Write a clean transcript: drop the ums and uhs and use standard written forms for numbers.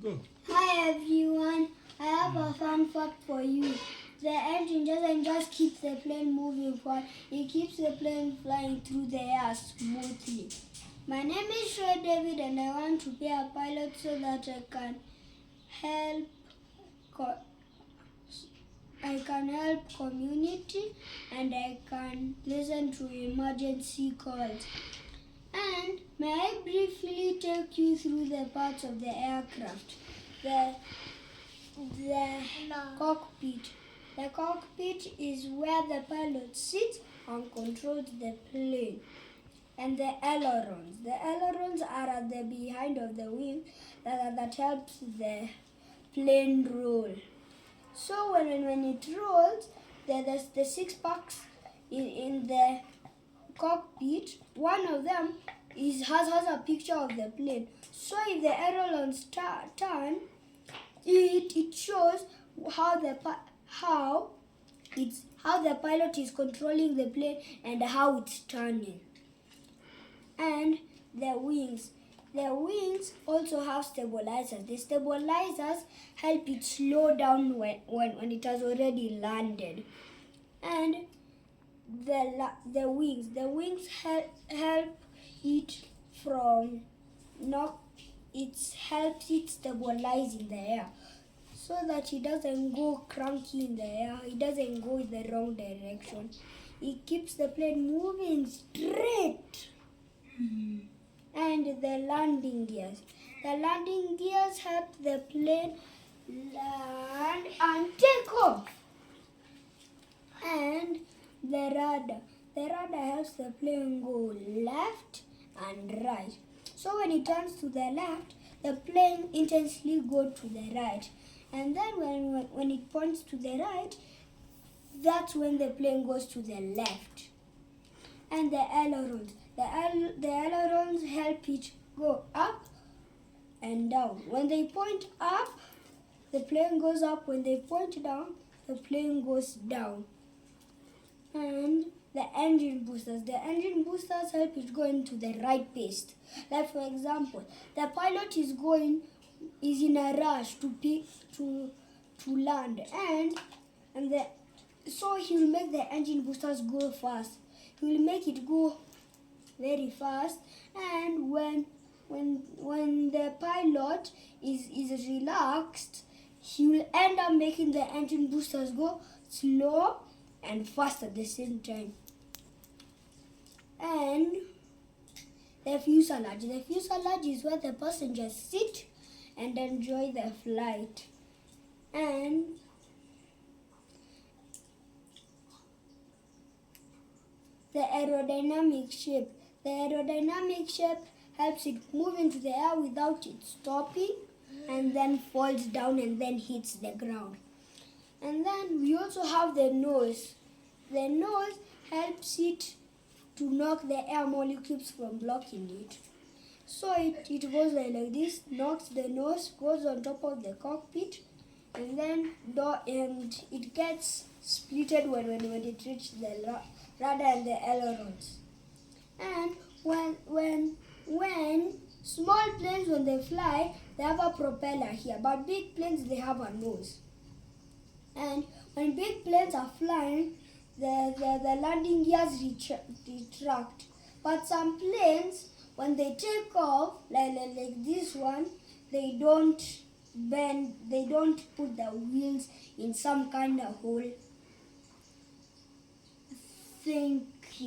Go. Hi everyone, I have a fun fact for you. The engine doesn't just keep the plane moving forward, it keeps the plane flying through the air smoothly. My name is Troy David and I want to be a pilot so that I can help community and I can listen to emergency calls. And may I briefly take you through the parts of the aircraft? The cockpit. The cockpit is where the pilot sits and controls the plane. And the ailerons. The ailerons are at the behind of the wing that helps the plane roll. So when it rolls, there's the six packs in the cockpit. One of them has a picture of the plane. So if the ailerons turn, it shows how the pilot is controlling the plane and how it's turning. And the wings. The wings also have stabilizers. The stabilizers help it slow down when it has already landed. And the wings help it from helps it stabilize in the air so that it doesn't go cranky in the air, it doesn't go in the wrong direction. It keeps the plane moving straight. And the landing gears. The landing gears help the plane land and take off. And the radar. The radar helps the plane go left and right. So when it turns to the left, the plane intensely goes to the right. And then when it points to the right, that's when the plane goes to the left. And the ailerons. The ailerons help it go up and down. When they point up, the plane goes up. When they point down, the plane goes down. And the engine boosters. The engine boosters help it go into the right pace. Like for example, the pilot is in a rush to land, so he will make the engine boosters go fast. He will make it go very fast, and when the pilot is relaxed, he will end up making the engine boosters go slow and fast at the same time. And the fuselage. The fuselage is where the passengers sit and enjoy the flight. And the aerodynamic shape. The aerodynamic shape helps it move into the air without it stopping and then falls down and then hits the ground. And then we also have the nose. The nose helps it to knock the air molecules from blocking it. So it goes like this, knocks the nose, goes on top of the cockpit, and then it gets splitted when it reaches the radar and the ailerons. And when small planes, when they fly, they have a propeller here, but big planes, they have a nose. And when big planes are flying, the landing gears retract. But some planes, when they take off, like this one, they don't bend, they don't put the wheels in some kind of hole. Thank you.